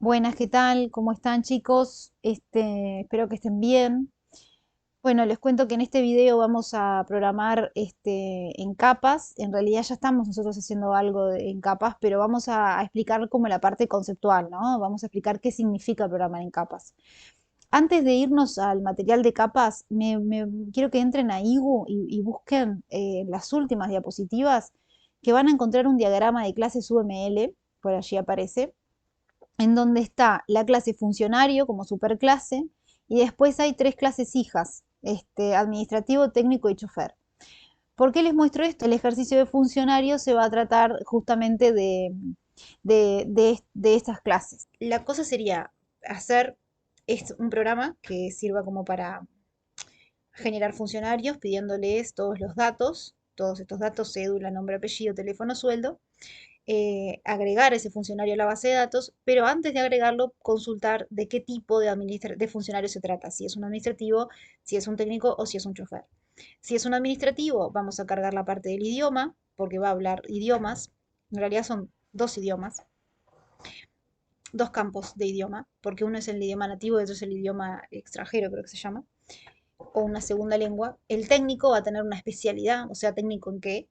Buenas, ¿qué tal? ¿Cómo están, chicos? Espero que estén bien. Bueno, les cuento que en este video vamos a programar en capas. En realidad ya estamos nosotros haciendo algo en capas, pero vamos a explicar como la parte conceptual, ¿no? Vamos a explicar qué significa programar en capas. Antes de irnos al material de capas, quiero que entren a IGU y busquen las últimas diapositivas que van a encontrar un diagrama de clases UML, por allí aparece en donde está la clase funcionario como superclase y después hay tres clases hijas, administrativo, técnico y chofer. ¿Por qué les muestro esto? El ejercicio de funcionario se va a tratar justamente de estas clases. La cosa sería hacer un programa que sirva como para generar funcionarios pidiéndoles todos los datos, todos estos datos, cédula, nombre, apellido, teléfono, sueldo, agregar ese funcionario a la base de datos, pero antes de agregarlo, consultar de qué tipo de funcionario se trata, si es un administrativo, si es un técnico o si es un chofer. Si es un administrativo, vamos a cargar la parte del idioma, porque va a hablar idiomas, en realidad son dos idiomas, dos campos de idioma, porque uno es el idioma nativo y otro es el idioma extranjero, creo que se llama, o una segunda lengua. El técnico va a tener una especialidad, o sea, técnico en qué,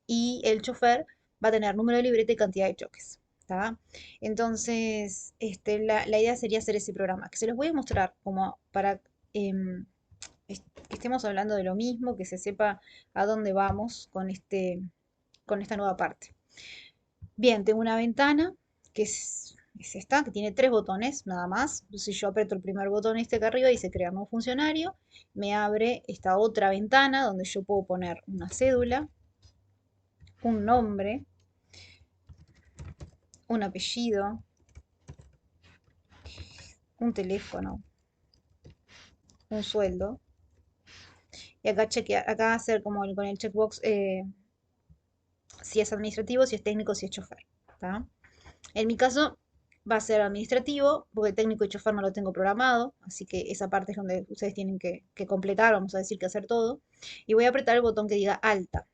y el chofer va a tener número de libreta y cantidad de choques. ¿Tá? Entonces, la idea sería hacer ese programa, que se los voy a mostrar como para em, que estemos hablando de lo mismo, que se sepa a dónde vamos con esta nueva parte. Bien, tengo una ventana que es esta, que tiene tres botones nada más. Si yo aprieto el primer botón que arriba dice crear nuevo funcionario, me abre esta otra ventana donde yo puedo poner una cédula, un nombre, un apellido, un teléfono, un sueldo. Y acá, acá hacer como con el checkbox si es administrativo, si es técnico, si es chofer. ¿Tá? En mi caso va a ser administrativo, porque técnico y chofer no lo tengo programado, así que esa parte es donde ustedes tienen que completar, vamos a decir que hacer todo. Y voy a apretar el botón que diga alta.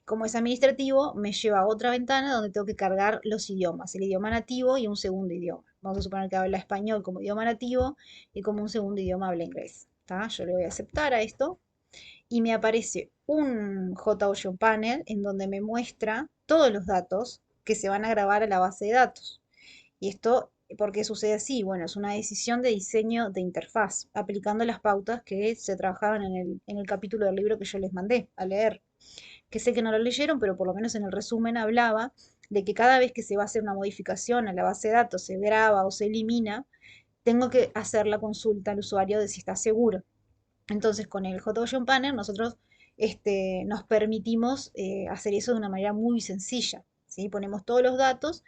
Como es administrativo, me lleva a otra ventana donde tengo que cargar los idiomas, el idioma nativo y un segundo idioma. Vamos a suponer que habla español como idioma nativo y como un segundo idioma habla inglés. ¿Tá? Yo le voy a aceptar a esto y me aparece un JOtion Panel en donde me muestra todos los datos que se van a grabar a la base de datos. Y esto, ¿por qué sucede así? Bueno, es una decisión de diseño de interfaz, aplicando las pautas que se trabajaban en el capítulo del libro que yo les mandé a leer. Que sé que no lo leyeron, pero por lo menos en el resumen hablaba de que cada vez que se va a hacer una modificación a la base de datos, se graba o se elimina, tengo que hacer la consulta al usuario de si está seguro. Entonces, con el JOtion Panel nosotros nos permitimos hacer eso de una manera muy sencilla. ¿Sí? Ponemos todos los datos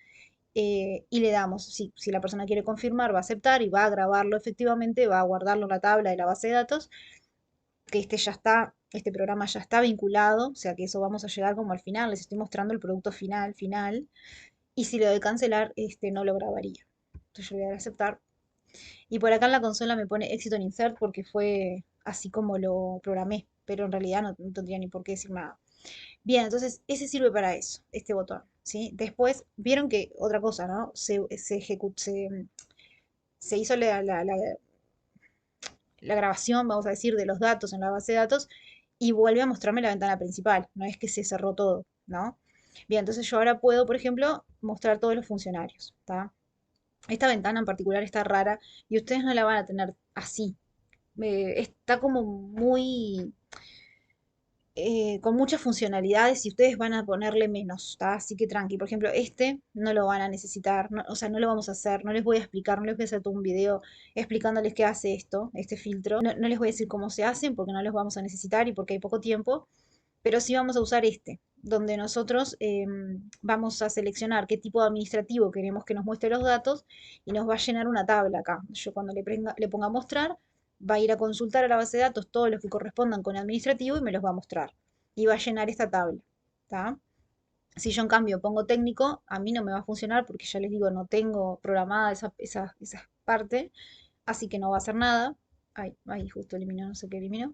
y le damos, si la persona quiere confirmar, va a aceptar y va a grabarlo efectivamente, va a guardarlo en la tabla de la base de datos, que este programa ya está vinculado, o sea que eso vamos a llegar como al final, les estoy mostrando el producto final, y si le doy cancelar, no lo grabaría. Entonces yo le voy a dar a aceptar. Y por acá en la consola me pone éxito en insert porque fue así como lo programé, pero en realidad no tendría ni por qué decir nada. Bien, entonces ese sirve para eso, este botón, ¿sí? Después, vieron que otra cosa, ¿no? Se hizo la grabación, vamos a decir, de los datos en la base de datos y vuelve a mostrarme la ventana principal, no es que se cerró todo, ¿no? Bien, entonces yo ahora puedo, por ejemplo, mostrar todos los funcionarios, ¿está? Esta ventana en particular está rara y ustedes no la van a tener así. Está como muy con muchas funcionalidades y ustedes van a ponerle menos, ¿tá? Así que tranqui. Por ejemplo, no lo van a necesitar, o sea, no lo vamos a hacer, no les voy a explicar, no les voy a hacer todo un video explicándoles qué hace esto, este filtro. No les voy a decir cómo se hacen porque no los vamos a necesitar y porque hay poco tiempo, pero sí vamos a usar donde nosotros vamos a seleccionar qué tipo de administrativo queremos que nos muestre los datos y nos va a llenar una tabla acá. Yo cuando le ponga a mostrar, va a ir a consultar a la base de datos todos los que correspondan con administrativo y me los va a mostrar. Y va a llenar esta tabla. ¿Tá? Si yo en cambio pongo técnico, a mí no me va a funcionar porque ya les digo, no tengo programada esa parte, así que no va a hacer nada. Ay, justo eliminó, no sé qué eliminó.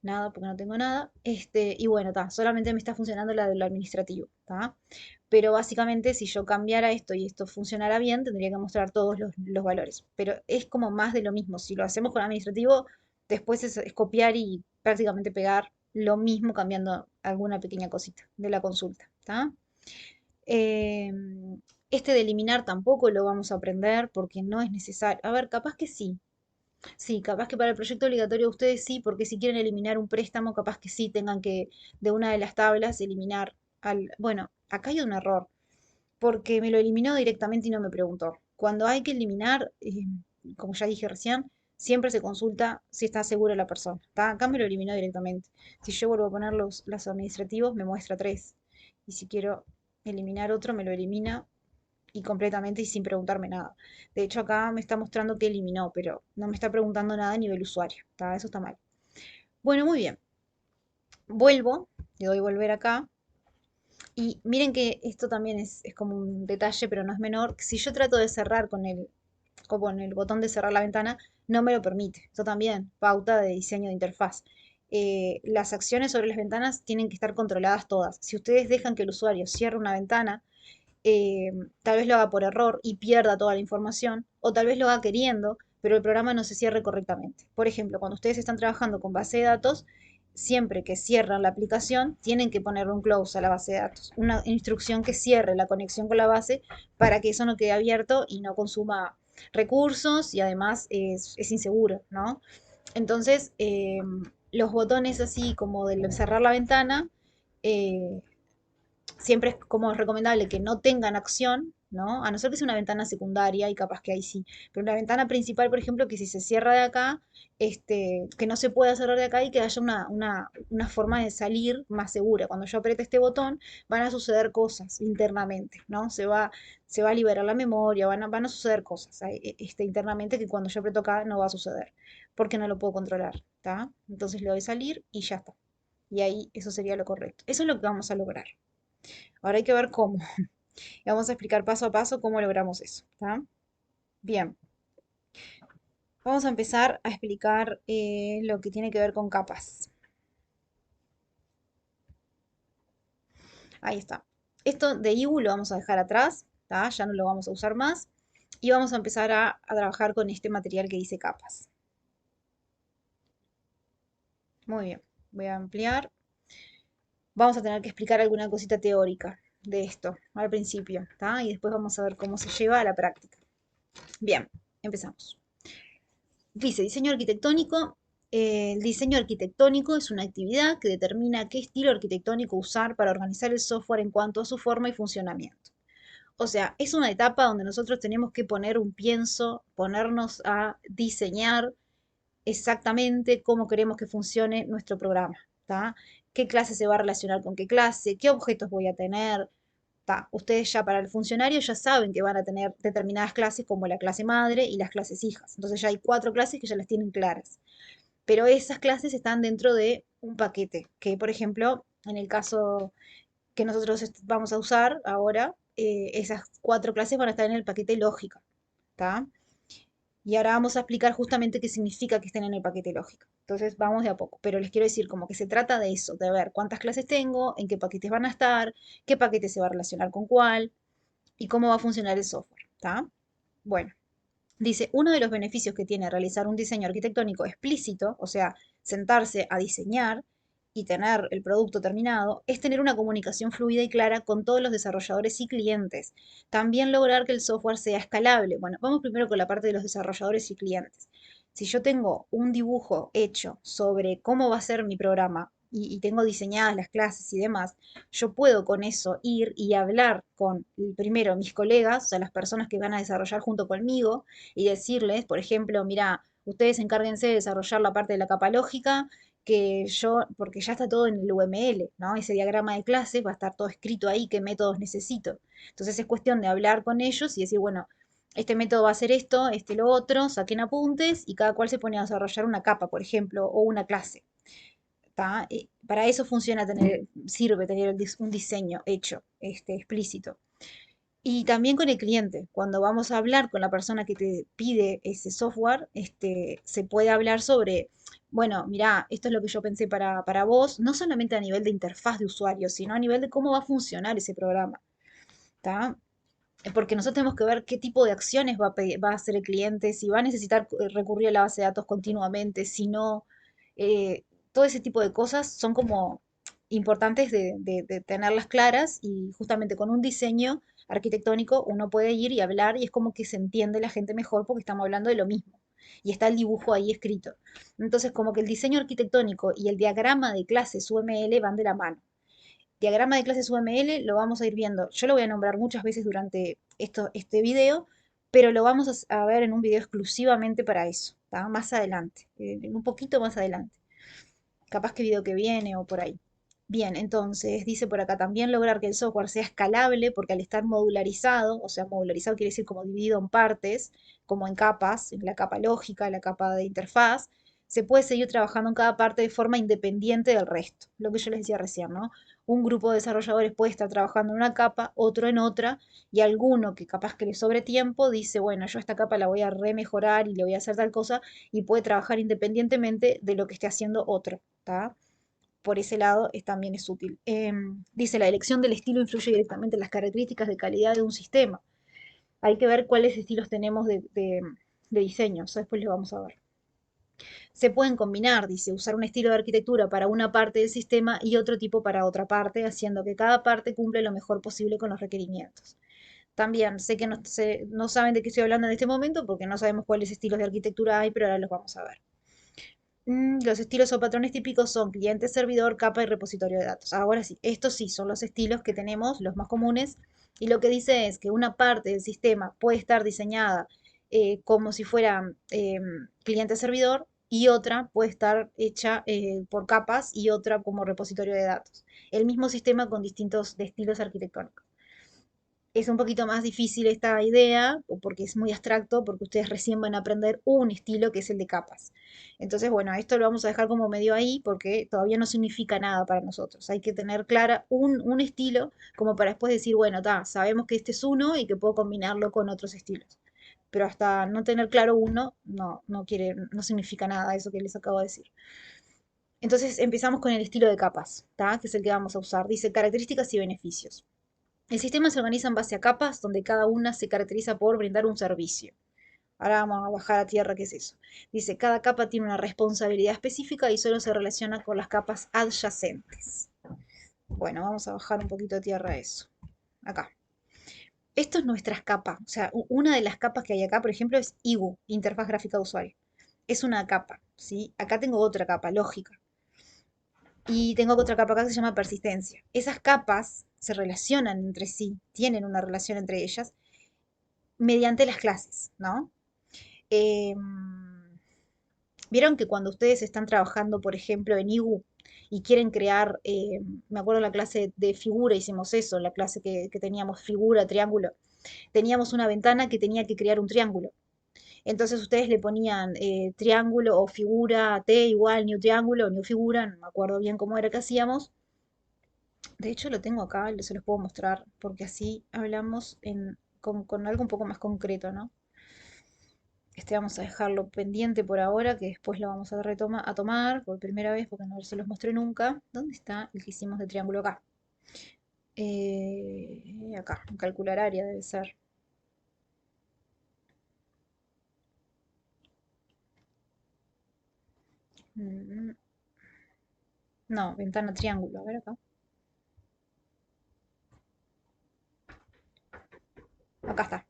nada porque no tengo nada. Y bueno, solamente me está funcionando la del administrativo, ¿tá? Pero básicamente si yo cambiara esto y esto funcionara bien, tendría que mostrar todos los valores. Pero es como más de lo mismo. Si lo hacemos con administrativo, después es copiar y prácticamente pegar lo mismo cambiando alguna pequeña cosita de la consulta, ¿tá? Este de eliminar tampoco lo vamos a aprender porque no es necesario. A ver, capaz que sí. Sí, capaz que para el proyecto obligatorio ustedes sí, porque si quieren eliminar un préstamo, capaz que sí tengan que de una de las tablas eliminar al... Bueno, acá hay un error, porque me lo eliminó directamente y no me preguntó. Cuando hay que eliminar, como ya dije recién, siempre se consulta si está segura la persona. ¿Tá? Acá me lo eliminó directamente. Si yo vuelvo a poner los administrativos, me muestra tres. Y si quiero eliminar otro, me lo elimina y completamente y sin preguntarme nada. De hecho, acá me está mostrando que eliminó, pero no me está preguntando nada a nivel usuario. ¿Tá? Eso está mal. Bueno, muy bien. Vuelvo, le doy volver acá. Y miren que esto también es como un detalle, pero no es menor. Si yo trato de cerrar con el botón de cerrar la ventana, no me lo permite. Esto también, pauta de diseño de interfaz. Las acciones sobre las ventanas tienen que estar controladas todas. Si ustedes dejan que el usuario cierre una ventana, eh, tal vez lo haga por error y pierda toda la información, o tal vez lo haga queriendo, pero el programa no se cierre correctamente. Por ejemplo, cuando ustedes están trabajando con base de datos, siempre que cierran la aplicación, tienen que poner un close a la base de datos, una instrucción que cierre la conexión con la base para que eso no quede abierto y no consuma recursos y además es inseguro, ¿no? Entonces, los botones así como de cerrar la ventana, eh, siempre es como recomendable que no tengan acción, ¿no? A no ser que sea una ventana secundaria y capaz que ahí sí. Pero una ventana principal, por ejemplo, que si se cierra de acá, que no se pueda cerrar de acá y que haya una forma de salir más segura. Cuando yo apriete este botón, van a suceder cosas internamente, ¿no? Se va a liberar la memoria, van a suceder cosas internamente que cuando yo aprieto acá no va a suceder, porque no lo puedo controlar, ¿está? Entonces le doy salir y ya está. Y ahí eso sería lo correcto. Eso es lo que vamos a lograr. Ahora hay que ver cómo. Y vamos a explicar paso a paso cómo logramos eso. ¿Está? Bien, vamos a empezar a explicar lo que tiene que ver con capas. Ahí está. Esto de IU lo vamos a dejar atrás, ¿tá? Ya no lo vamos a usar más. Y vamos a empezar a trabajar con este material que dice capas. Muy bien, voy a ampliar. Vamos a tener que explicar alguna cosita teórica de esto al principio, ¿tá? Y después vamos a ver cómo se lleva a la práctica. Bien, empezamos. Dice, diseño arquitectónico. El diseño arquitectónico es una actividad que determina qué estilo arquitectónico usar para organizar el software en cuanto a su forma y funcionamiento. O sea, es una etapa donde nosotros tenemos que poner un pienso, ponernos a diseñar exactamente cómo queremos que funcione nuestro programa, ¿tá? ¿Qué clase se va a relacionar con qué clase? ¿Qué objetos voy a tener? Ustedes ya para el funcionario ya saben que van a tener determinadas clases como la clase madre y las clases hijas. Entonces ya hay cuatro clases que ya las tienen claras. Pero esas clases están dentro de un paquete, que por ejemplo, en el caso que nosotros vamos a usar ahora, esas cuatro clases van a estar en el paquete lógica. ¿Tá? Y ahora vamos a explicar justamente qué significa que estén en el paquete lógica. Entonces vamos de a poco, pero les quiero decir como que se trata de eso, de ver cuántas clases tengo, en qué paquetes van a estar, qué paquete se va a relacionar con cuál y cómo va a funcionar el software. ¿Está? Bueno, dice, uno de los beneficios que tiene realizar un diseño arquitectónico explícito, o sea, sentarse a diseñar y tener el producto terminado, es tener una comunicación fluida y clara con todos los desarrolladores y clientes. También lograr que el software sea escalable. Bueno, vamos primero con la parte de los desarrolladores y clientes. Si yo tengo un dibujo hecho sobre cómo va a ser mi programa y tengo diseñadas las clases y demás, yo puedo con eso ir y hablar con primero mis colegas, o sea, las personas que van a desarrollar junto conmigo, y decirles, por ejemplo, mira, ustedes encárguense de desarrollar la parte de la capa lógica, que yo, porque ya está todo en el UML, ¿no? Ese diagrama de clases va a estar todo escrito ahí, qué métodos necesito. Entonces es cuestión de hablar con ellos y decir, bueno, este método va a hacer esto, este lo otro, saquen apuntes y cada cual se pone a desarrollar una capa, por ejemplo, o una clase. ¿Tá? Para eso funciona sirve tener un diseño hecho, explícito. Y también con el cliente, cuando vamos a hablar con la persona que te pide ese software, se puede hablar sobre, bueno, mira, esto es lo que yo pensé para vos, no solamente a nivel de interfaz de usuario, sino a nivel de cómo va a funcionar ese programa, ¿tá? Porque nosotros tenemos que ver qué tipo de acciones va a hacer el cliente, si va a necesitar recurrir a la base de datos continuamente, si no, todo ese tipo de cosas son como importantes de tenerlas claras y justamente con un diseño arquitectónico uno puede ir y hablar y es como que se entiende la gente mejor porque estamos hablando de lo mismo y está el dibujo ahí escrito. Entonces como que el diseño arquitectónico y el diagrama de clases UML van de la mano. Diagrama de clases UML lo vamos a ir viendo. Yo lo voy a nombrar muchas veces durante este video, pero lo vamos a ver en un video exclusivamente para eso, ¿tá? Más adelante, un poquito más adelante. Capaz que video que viene o por ahí. Bien, entonces dice por acá también lograr que el software sea escalable, porque al estar modularizado, o sea, modularizado quiere decir como dividido en partes, como en capas, en la capa lógica, la capa de interfaz, se puede seguir trabajando en cada parte de forma independiente del resto. Lo que yo les decía recién, ¿no? Un grupo de desarrolladores puede estar trabajando en una capa, otro en otra, y alguno que capaz que le sobre tiempo dice, bueno, yo esta capa la voy a remejorar y le voy a hacer tal cosa, y puede trabajar independientemente de lo que esté haciendo otro. ¿Tá? Por ese lado también es útil. Dice, la elección del estilo influye directamente en las características de calidad de un sistema. Hay que ver cuáles estilos tenemos de diseño, eso después lo vamos a ver. Se pueden combinar, dice, usar un estilo de arquitectura para una parte del sistema y otro tipo para otra parte, haciendo que cada parte cumple lo mejor posible con los requerimientos. También sé que no saben de qué estoy hablando en este momento porque no sabemos cuáles estilos de arquitectura hay, pero ahora los vamos a ver. Los estilos o patrones típicos son cliente, servidor, capa y repositorio de datos. Ahora sí, estos sí son los estilos que tenemos, los más comunes, y lo que dice es que una parte del sistema puede estar diseñada como si fuera cliente-servidor y otra puede estar hecha por capas y otra como repositorio de datos. El mismo sistema con distintos estilos arquitectónicos. Es un poquito más difícil esta idea, porque es muy abstracto, porque ustedes recién van a aprender un estilo que es el de capas. Entonces, bueno, esto lo vamos a dejar como medio ahí, porque todavía no significa nada para nosotros. Hay que tener clara un estilo, como para después decir, bueno, sabemos que este es uno y que puedo combinarlo con otros estilos. Pero hasta no tener claro uno, no significa nada eso que les acabo de decir. Entonces empezamos con el estilo de capas, ¿tá? Que es el que vamos a usar. Dice características y beneficios. El sistema se organiza en base a capas, donde cada una se caracteriza por brindar un servicio. Ahora vamos a bajar a tierra, ¿qué es eso? Dice, cada capa tiene una responsabilidad específica y solo se relaciona con las capas adyacentes. Bueno, vamos a bajar un poquito a tierra eso. Acá. Esto es nuestras capas. O sea, una de las capas que hay acá, por ejemplo, es IGU, Interfaz Gráfica de Usuario. Es una capa, ¿sí? Acá tengo otra capa, lógica. Y tengo otra capa acá que se llama persistencia. Esas capas se relacionan entre sí, tienen una relación entre ellas, mediante las clases, ¿no? Em, Vieron que cuando ustedes están trabajando, por ejemplo, en IGU y quieren crear, me acuerdo en la clase de figura hicimos eso, la clase que teníamos figura, triángulo, teníamos una ventana que tenía que crear un triángulo. Entonces ustedes le ponían triángulo o figura T igual, new triángulo, new figura, no me acuerdo bien cómo era que hacíamos. De hecho lo tengo acá, se los puedo mostrar, porque así hablamos con algo un poco más concreto, ¿no? Vamos a dejarlo pendiente por ahora, que después lo vamos a tomar por primera vez, porque no se los mostré nunca. ¿Dónde está el que hicimos de triángulo acá? Acá, en calcular área debe ser. Mm, No, ventana triángulo, a ver acá. Acá está.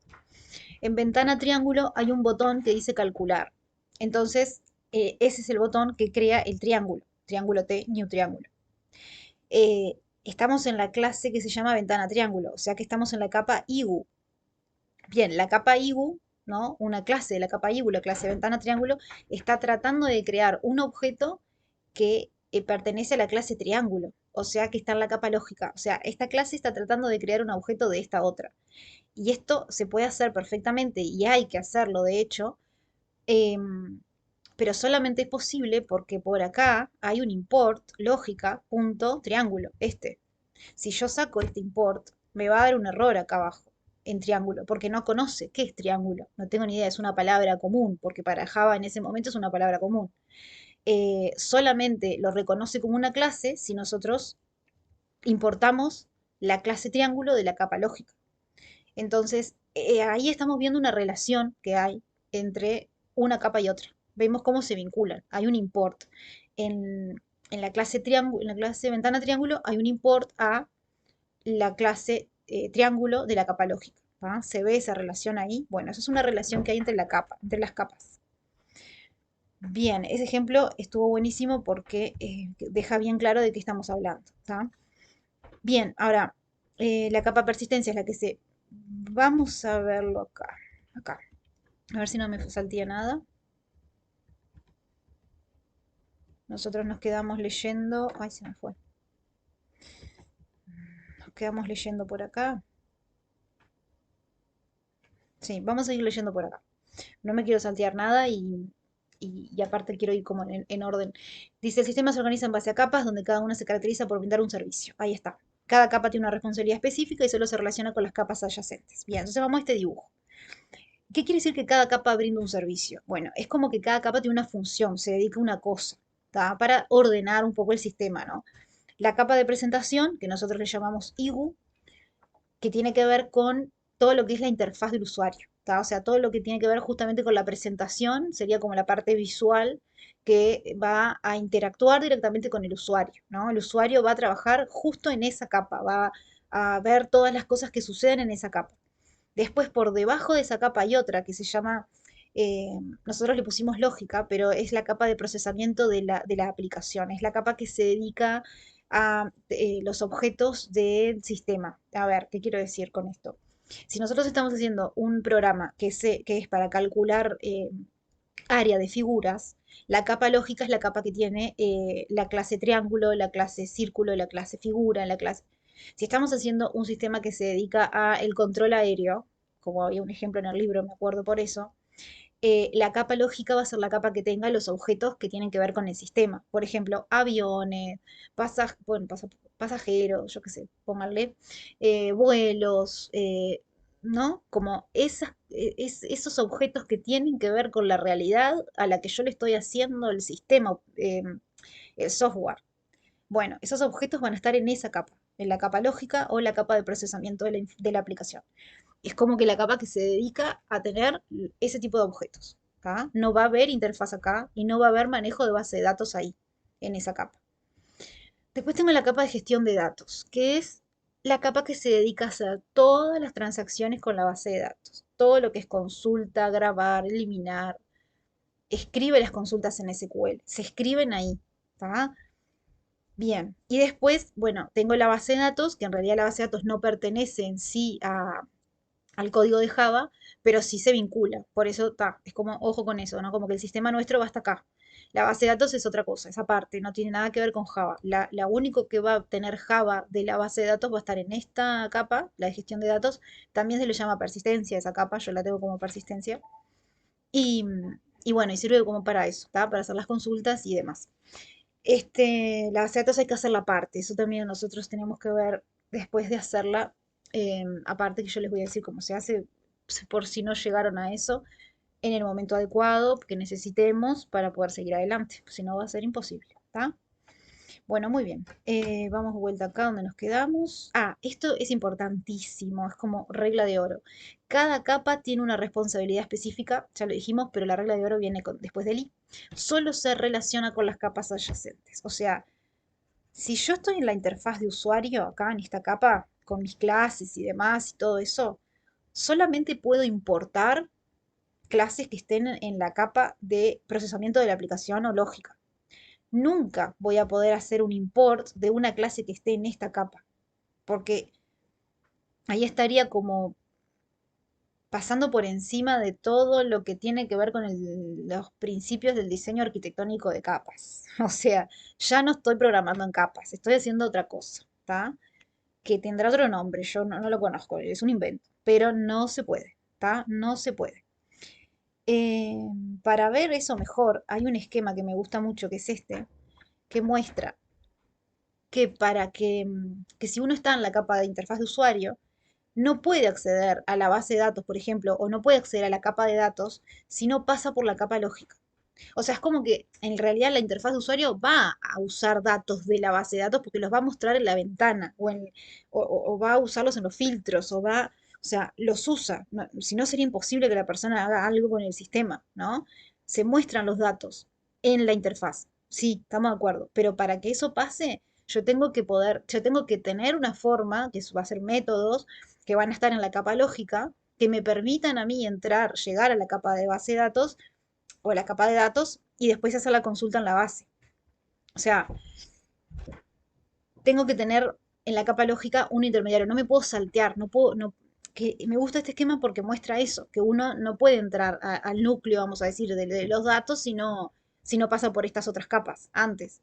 En ventana triángulo hay un botón que dice calcular. Entonces, ese es el botón que crea el triángulo. Triángulo T, new triángulo. Estamos en la clase que se llama ventana triángulo, o sea que estamos en la capa IGU. Bien, la capa IGU, ¿no? Una clase de la capa IGU, la clase ventana triángulo, está tratando de crear un objeto que pertenece a la clase triángulo, o sea que está en la capa lógica. O sea, esta clase está tratando de crear un objeto de esta otra. Y esto se puede hacer perfectamente y hay que hacerlo, de hecho, em, pero solamente es posible porque por acá hay un import lógica punto triángulo, este. Si yo saco este import, me va a dar un error acá abajo. en triángulo, porque no conoce qué es triángulo. No tengo ni idea, es una palabra común, porque para Java en ese momento es una palabra común. Solamente lo reconoce como una clase si nosotros importamos la clase triángulo de la capa lógica. Entonces, ahí estamos viendo una relación que hay entre una capa y otra. Vemos cómo se vinculan. Hay un import. En la clase triángulo, en la clase ventana triángulo hay un import a la clase triángulo de la capa lógica. ¿Va? ¿Se ve esa relación ahí? Bueno, esa es una relación que hay entre la capa, entre las capas. Bien, ese ejemplo estuvo buenísimo porque deja bien claro de qué estamos hablando. ¿Tá? Bien, ahora, la capa persistencia es la que se... Vamos a verlo acá. Acá. A ver si no me saltía nada. Nosotros nos quedamos leyendo... Ay, se me fue. Nos quedamos leyendo por acá. Sí, vamos a seguir leyendo por acá. No me quiero saltear nada y aparte quiero ir como en orden. Dice, el sistema se organiza en base a capas donde cada una se caracteriza por brindar un servicio. Ahí está. Cada capa tiene una responsabilidad específica y solo se relaciona con las capas adyacentes. Bien, entonces vamos a este dibujo. ¿Qué quiere decir que cada capa brinda un servicio? Bueno, es como que cada capa tiene una función, se dedica a una cosa, ¿tá? Para ordenar un poco el sistema, ¿no? La capa de presentación, que nosotros le llamamos IGU, que tiene que ver con todo lo que es la interfaz del usuario, ¿tá? O sea, todo lo que tiene que ver justamente con la presentación, sería como la parte visual que va a interactuar directamente con el usuario, ¿no? El usuario va a trabajar justo en esa capa, va a ver todas las cosas que suceden en esa capa. Después, por debajo de esa capa hay otra que se llama, eh, nosotros le pusimos lógica, pero es la capa de procesamiento de la aplicación. Es la capa que se dedica a los objetos del sistema. A ver, ¿qué quiero decir con esto? Si nosotros estamos haciendo un programa que es para calcular área de figuras, la capa lógica es la capa que tiene la clase triángulo, la clase círculo, la clase figura, la clase... Si estamos haciendo un sistema que se dedica a el control aéreo, como había un ejemplo en el libro, me acuerdo por eso, la capa lógica va a ser la capa que tenga los objetos que tienen que ver con el sistema. Por ejemplo, aviones, bueno, pasajeros, yo qué sé, pónganle, vuelos, ¿no? Como esos objetos que tienen que ver con la realidad a la que yo le estoy haciendo el sistema, el software. Bueno, esos objetos van a estar en esa capa, en la capa lógica o la capa de procesamiento de la aplicación. Es como que la capa que se dedica a tener ese tipo de objetos. ¿Tá? No va a haber interfaz acá y no va a haber manejo de base de datos ahí, en esa capa. Después tengo la capa de gestión de datos, que es la capa que se dedica a hacer todas las transacciones con la base de datos. Todo lo que es consulta, grabar, eliminar. Escribe las consultas en SQL, se escriben ahí. ¿Tá? Bien, y después, bueno, tengo la base de datos, que en realidad la base de datos no pertenece en sí al código de Java, pero sí se vincula. Por eso está, es como, ojo con eso, ¿no? Como que el sistema nuestro va hasta acá. La base de datos es otra cosa, esa parte, no tiene nada que ver con Java. La único que va a tener Java de la base de datos va a estar en esta capa, la de gestión de datos. También se le llama persistencia esa capa, yo la tengo como persistencia. Y, y bueno, y sirve como para eso, ¿tá? Para hacer las consultas y demás. La base de datos hay que hacerla aparte, eso también nosotros tenemos que ver después de hacerla, aparte que yo les voy a decir cómo se hace, por si no llegaron a eso, en el momento adecuado que necesitemos para poder seguir adelante, si no va a ser imposible, ¿está? Bueno, muy bien. Vamos de vuelta acá donde nos quedamos. Ah, esto es importantísimo, es como regla de oro. Cada capa tiene una responsabilidad específica, ya lo dijimos, pero la regla de oro viene después del i. Solo se relaciona con las capas adyacentes. O sea, si yo estoy en la interfaz de usuario, acá en esta capa, con mis clases y demás y todo eso, solamente puedo importar clases que estén en la capa de procesamiento de la aplicación o lógica. Nunca voy a poder hacer un import de una clase que esté en esta capa, porque ahí estaría como pasando por encima de todo lo que tiene que ver con los principios del diseño arquitectónico de capas. O sea, ya no estoy programando en capas, estoy haciendo otra cosa, ¿está? Que tendrá otro nombre, yo no lo conozco, es un invento, pero no se puede, ¿está? No se puede. Eh, para ver eso mejor, hay un esquema que me gusta mucho, que es este, que muestra que para que si uno está en la capa de interfaz de usuario, no puede acceder a la base de datos, por ejemplo, o no puede acceder a la capa de datos si no pasa por la capa lógica. O sea, es como que en realidad la interfaz de usuario va a usar datos de la base de datos porque los va a mostrar en la ventana o va a usarlos en los filtros o sea, los usa. Si no sería imposible que la persona haga algo con el sistema, ¿no? Se muestran los datos en la interfaz. Sí, estamos de acuerdo. Pero para que eso pase, yo tengo que tener una forma, que eso va a ser métodos, que van a estar en la capa lógica, que me permitan a mí entrar, llegar a la capa de base de datos o la capa de datos y después hacer la consulta en la base. O sea, tengo que tener en la capa lógica un intermediario, no me puedo saltear, no puedo, no, que me gusta este esquema porque muestra eso, que uno no puede entrar al núcleo, vamos a decir, de los datos si no pasa por estas otras capas antes.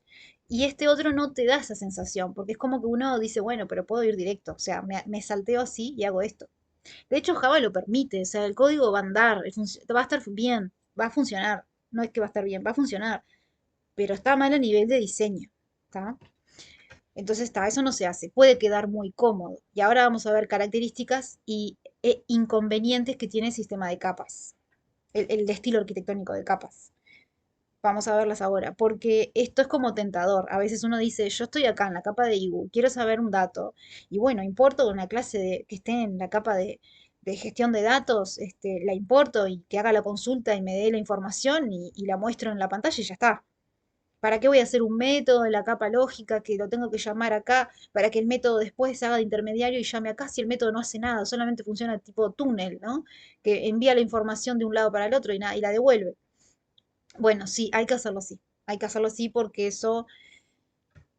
Y este otro no te da esa sensación, porque es como que uno dice, bueno, pero puedo ir directo, o sea, me salteo así y hago esto. De hecho, Java lo permite, o sea, el código va a andar, va a estar bien, va a funcionar. No es que va a estar bien, va a funcionar, pero está mal a nivel de diseño, ¿está? Entonces, está, eso no se hace, puede quedar muy cómodo. Y ahora vamos a ver características e inconvenientes que tiene el sistema de capas, el estilo arquitectónico de capas. Vamos a verlas ahora, porque esto es como tentador. A veces uno dice, yo estoy acá en la capa de IBU, quiero saber un dato, y bueno, importo una clase que esté en la capa de gestión de datos, la importo y que haga la consulta y me dé la información y la muestro en la pantalla y ya está. ¿Para qué voy a hacer un método en la capa lógica que lo tengo que llamar acá para que el método después haga de intermediario y llame acá si el método no hace nada, solamente funciona tipo túnel, ¿no? Que envía la información de un lado para el otro y la devuelve. Bueno, sí, hay que hacerlo así. Hay que hacerlo así porque eso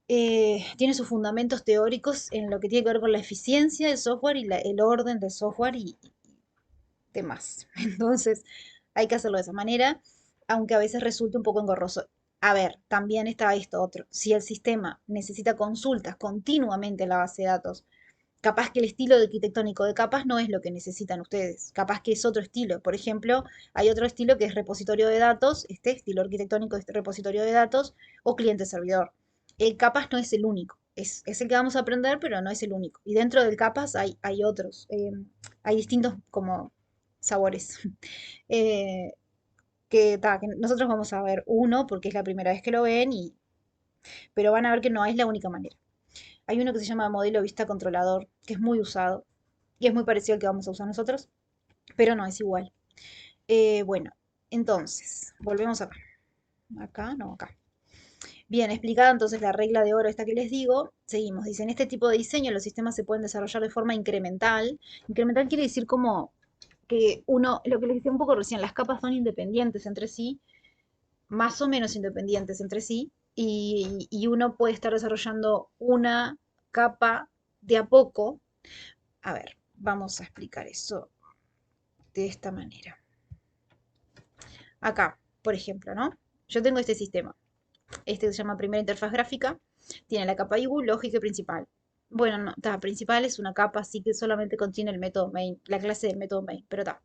tiene sus fundamentos teóricos en lo que tiene que ver con la eficiencia del software y el orden del software y demás. Entonces, hay que hacerlo de esa manera, aunque a veces resulte un poco engorroso. A ver, también está esto otro. Si el sistema necesita consultas continuamente en la base de datos, capaz que el estilo de arquitectónico de capas no es lo que necesitan ustedes. Capaz que es otro estilo. Por ejemplo, hay otro estilo que es repositorio de datos, este estilo arquitectónico es repositorio de datos o cliente-servidor. El capas no es el único. Es el que vamos a aprender, pero no es el único. Y dentro del capas hay otros. Hay distintos como sabores. Eh, que nosotros vamos a ver uno porque es la primera vez que lo ven, pero van a ver que no es la única manera. Hay uno que se llama modelo vista controlador, que es muy usado y es muy parecido al que vamos a usar nosotros, pero no es igual. Bueno, entonces, volvemos acá. Acá, no, acá. Bien, explicada entonces la regla de oro esta que les digo, seguimos. Dice, en este tipo de diseño los sistemas se pueden desarrollar de forma incremental. Incremental quiere decir como que uno, lo que les decía un poco recién, las capas son independientes entre sí, más o menos independientes entre sí, y uno puede estar desarrollando una capa de a poco. A ver, vamos a explicar eso de esta manera. Acá, por ejemplo, ¿no? Yo tengo este sistema. Este se llama primera interfaz gráfica. Tiene la capa IBU, lógica y principal. Bueno, no, está, principal es una capa, así que solamente contiene el método main, la clase del método main, pero está.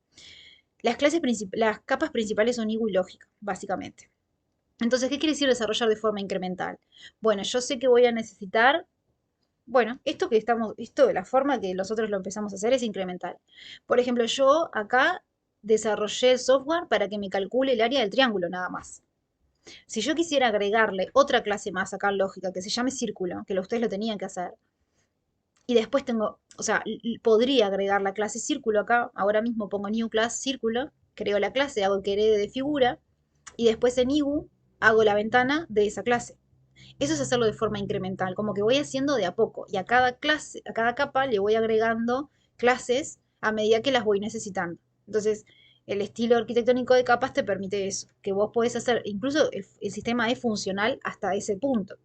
Las capas principales son IBU y lógica, básicamente. Entonces, ¿qué quiere decir desarrollar de forma incremental? Bueno, yo sé que voy a necesitar, bueno, esto de la forma que nosotros lo empezamos a hacer es incremental. Por ejemplo, yo acá desarrollé el software para que me calcule el área del triángulo nada más. Si yo quisiera agregarle otra clase más acá en lógica que se llame círculo, que ustedes lo tenían que hacer, y después tengo, o sea, podría agregar la clase círculo acá, ahora mismo pongo new class círculo, creo la clase, hago que herede de figura, y después en IBU hago la ventana de esa clase. Eso es hacerlo de forma incremental, como que voy haciendo de a poco, y a cada clase, a cada capa le voy agregando clases a medida que las voy necesitando. Entonces, el estilo arquitectónico de capas te permite eso, que vos podés hacer, incluso el sistema es funcional hasta ese punto.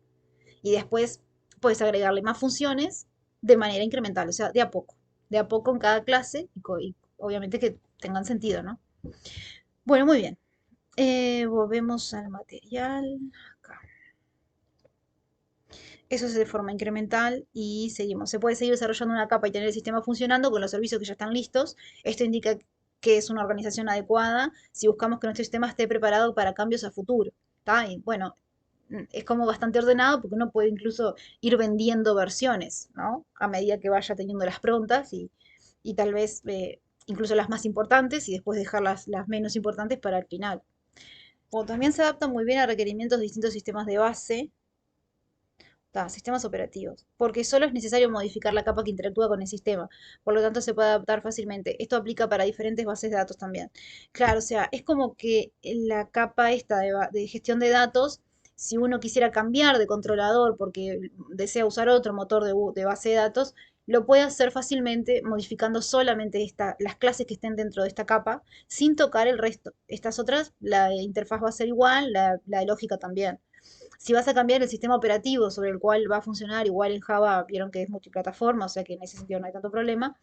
Y después puedes agregarle más funciones de manera incremental, o sea, de a poco en cada clase y obviamente que tengan sentido, ¿no? Bueno, muy bien. Volvemos al material. Acá. Eso es de forma incremental y seguimos. Se puede seguir desarrollando una capa y tener el sistema funcionando con los servicios que ya están listos. Esto indica que es una organización adecuada si buscamos que nuestro sistema esté preparado para cambios a futuro. ¿Tá? Y bueno, es como bastante ordenado porque uno puede incluso ir vendiendo versiones, ¿no? A medida que vaya teniendo las prontas y tal vez incluso las más importantes y después dejar las menos importantes para el final. O también se adapta muy bien a requerimientos de distintos sistemas de base, sistemas operativos, porque solo es necesario modificar la capa que interactúa con el sistema, por lo tanto se puede adaptar fácilmente. Esto aplica para diferentes bases de datos también. Claro, o sea, es como que la capa esta de gestión de datos, si uno quisiera cambiar de controlador porque desea usar otro motor de base de datos, lo puede hacer fácilmente modificando solamente las clases que estén dentro de esta capa sin tocar el resto. Estas otras, la interfaz va a ser igual, la de lógica también. Si vas a cambiar el sistema operativo sobre el cual va a funcionar, igual en Java vieron que es multiplataforma, o sea que en ese sentido no hay tanto problema,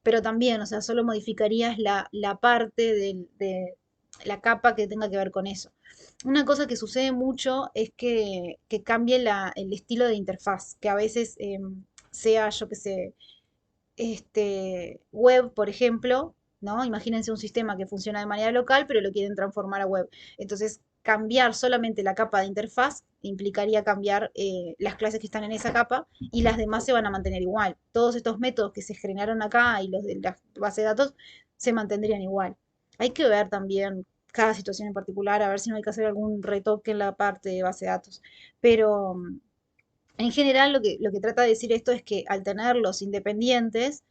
pero también, o sea, solo modificarías la parte de la capa que tenga que ver con eso. Una cosa que sucede mucho es que cambie el estilo de interfaz, que a veces sea, yo qué sé, web, por ejemplo, ¿no? Imagínense un sistema que funciona de manera local, pero lo quieren transformar a web. Entonces, cambiar solamente la capa de interfaz implicaría cambiar las clases que están en esa capa y las demás se van a mantener igual. Todos estos métodos que se generaron acá y los de la base de datos se mantendrían igual. Hay que ver también cada situación en particular, a ver si no hay que hacer algún retoque en la parte de base de datos. Pero en general, lo que trata de decir esto es que al tenerlos independientes,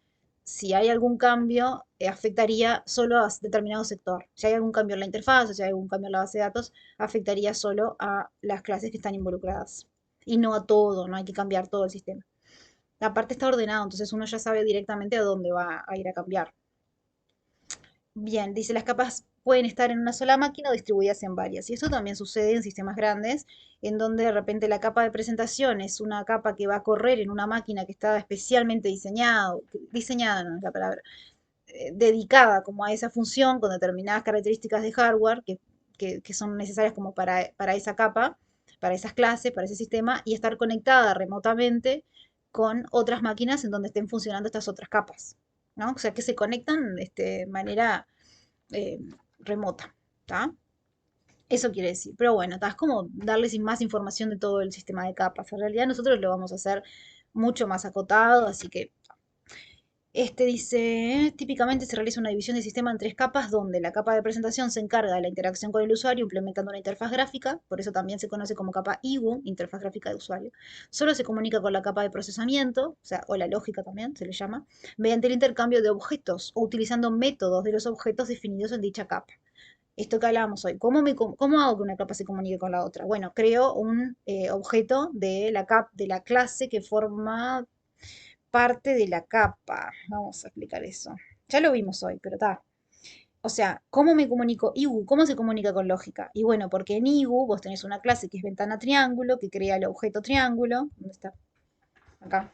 si hay algún cambio, afectaría solo a determinado sector. Si hay algún cambio en la interfaz o si hay algún cambio en la base de datos, afectaría solo a las clases que están involucradas. Y no a todo, no hay que cambiar todo el sistema. Aparte está ordenado, entonces uno ya sabe directamente a dónde va a ir a cambiar. Bien, dice las capas pueden estar en una sola máquina o distribuidas en varias. Y esto también sucede en sistemas grandes, en donde de repente la capa de presentación es una capa que va a correr en una máquina que está especialmente diseñada no es la palabra, dedicada como a esa función con determinadas características de hardware que son necesarias como para esa capa, para esas clases, para ese sistema, y estar conectada remotamente con otras máquinas en donde estén funcionando estas otras capas, ¿no? O sea, que se conectan de manera eh, remota, ¿está? Eso quiere decir. Pero bueno, es como darles más información de todo el sistema de capas. En realidad nosotros lo vamos a hacer mucho más acotado, así que dice, típicamente se realiza una división del sistema en tres capas, donde la capa de presentación se encarga de la interacción con el usuario implementando una interfaz gráfica, por eso también se conoce como capa IGU, interfaz gráfica de usuario. Solo se comunica con la capa de procesamiento, o sea, o la lógica también se le llama, mediante el intercambio de objetos o utilizando métodos de los objetos definidos en dicha capa. Esto que hablábamos hoy, ¿cómo hago que una capa se comunique con la otra? Bueno, creo un objeto de la clase que forma parte de la capa. Vamos a explicar eso. Ya lo vimos hoy, pero está. O sea, ¿cómo me comunico? IGU, ¿cómo se comunica con lógica? Y bueno, porque en IGU vos tenés una clase que es ventana triángulo, que crea el objeto triángulo. ¿Dónde está? Acá.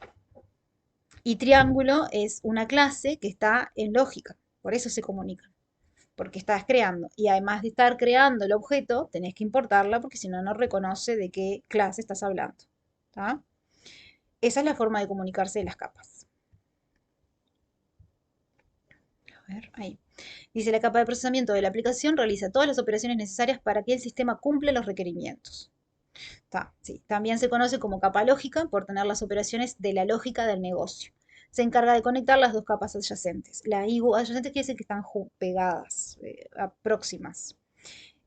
Y triángulo es una clase que está en lógica. Por eso se comunica. Porque estás creando. Y además de estar creando el objeto, tenés que importarla porque si no, no reconoce de qué clase estás hablando. ¿Tá? Esa es la forma de comunicarse de las capas. A ver, ahí. Dice, la capa de procesamiento de la aplicación realiza todas las operaciones necesarias para que el sistema cumpla los requerimientos. Sí. También se conoce como capa lógica por tener las operaciones de la lógica del negocio. Se encarga de conectar las dos capas adyacentes. La IGU adyacentes quiere decir que están pegadas, próximas.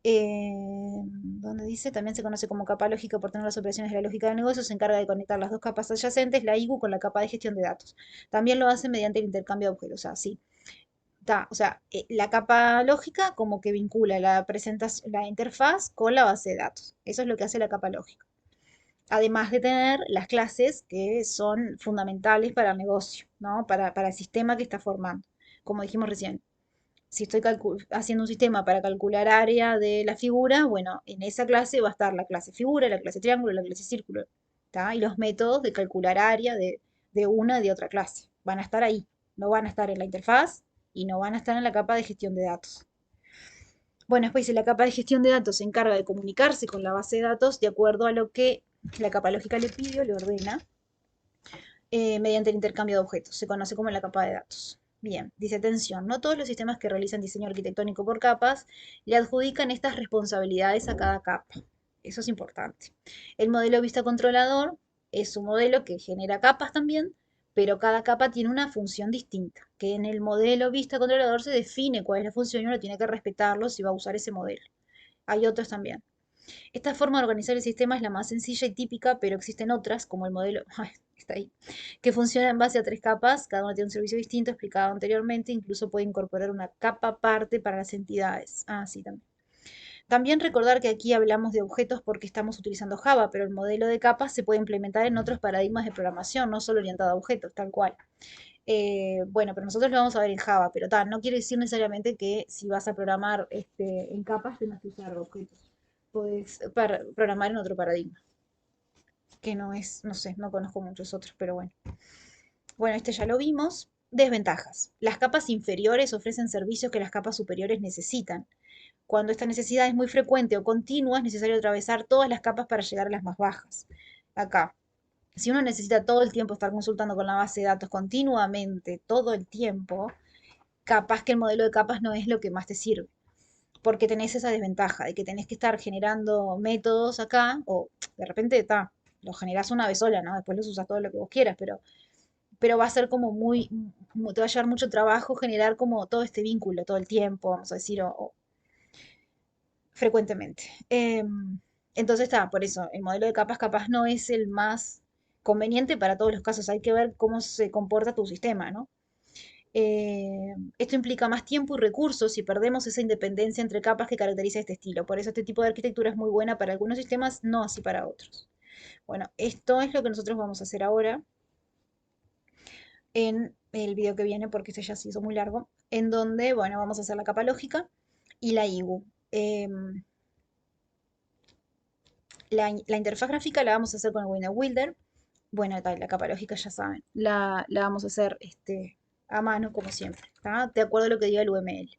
Donde dice, también se conoce como capa lógica por tener las operaciones de la lógica del negocio, se encarga de conectar las dos capas adyacentes, la IGU, con la capa de gestión de datos. También lo hace mediante el intercambio de objetos. O sea, sí, o sea, la capa lógica como que vincula la presentación, la interfaz con la base de datos. Eso es lo que hace la capa lógica. Además de tener las clases que son fundamentales para el negocio, ¿no? Para el sistema que está formando. Como dijimos recién, si estoy haciendo un sistema para calcular área de la figura, bueno, en esa clase va a estar la clase figura, la clase triángulo, la clase círculo, ¿tá? Y los métodos de calcular área de una y de otra clase. Van a estar ahí, no van a estar en la interfaz y no van a estar en la capa de gestión de datos. Bueno, después dice, la capa de gestión de datos se encarga de comunicarse con la base de datos de acuerdo a lo que la capa lógica le pide o le ordena mediante el intercambio de objetos. Se conoce como la capa de datos. Bien, dice atención, no todos los sistemas que realizan diseño arquitectónico por capas le adjudican estas responsabilidades a cada capa. Eso es importante. El modelo vista controlador es un modelo que genera capas también, pero cada capa tiene una función distinta, que en el modelo vista controlador se define cuál es la función y uno tiene que respetarlo si va a usar ese modelo. Hay otros también. Esta forma de organizar el sistema es la más sencilla y típica, pero existen otras, como el modelo, está ahí, que funciona en base a tres capas, cada una tiene un servicio distinto explicado anteriormente, incluso puede incorporar una capa aparte para las entidades. Ah, sí, también. También recordar que aquí hablamos de objetos porque estamos utilizando Java, pero el modelo de capas se puede implementar en otros paradigmas de programación, no solo orientado a objetos, tal cual. Bueno, pero nosotros lo vamos a ver en Java, pero tal, no quiere decir necesariamente que si vas a programar en capas tengas que usar objetos. Puedes programar en otro paradigma, que no es, no sé, no conozco muchos otros, pero bueno. Bueno, este ya lo vimos. Desventajas. Las capas inferiores ofrecen servicios que las capas superiores necesitan. Cuando esta necesidad es muy frecuente o continua, es necesario atravesar todas las capas para llegar a las más bajas. Acá, si uno necesita todo el tiempo estar consultando con la base de datos continuamente, todo el tiempo, capaz que el modelo de capas no es lo que más te sirve, porque tenés esa desventaja de que tenés que estar generando métodos acá, o de repente está, los generás una vez sola, ¿no? Después los usas todo lo que vos quieras, pero va a ser como te va a llevar mucho trabajo generar como todo este vínculo todo el tiempo, vamos a decir, o frecuentemente. Entonces está, por eso, el modelo de capas capaz no es el más conveniente para todos los casos. Hay que ver cómo se comporta tu sistema, ¿no? Esto implica más tiempo y recursos si perdemos esa independencia entre capas que caracteriza este estilo. Por eso este tipo de arquitectura es muy buena para algunos sistemas, no así para otros. Bueno, esto es lo que nosotros vamos a hacer ahora en el video que viene, porque este ya se hizo muy largo, en donde, bueno, vamos a hacer la capa lógica y la IGU. La interfaz gráfica la vamos a hacer con el Windows Builder. Bueno, tal, la capa lógica ya saben. La vamos a hacer a mano, como siempre, ¿tá? De acuerdo a lo que diga el UML.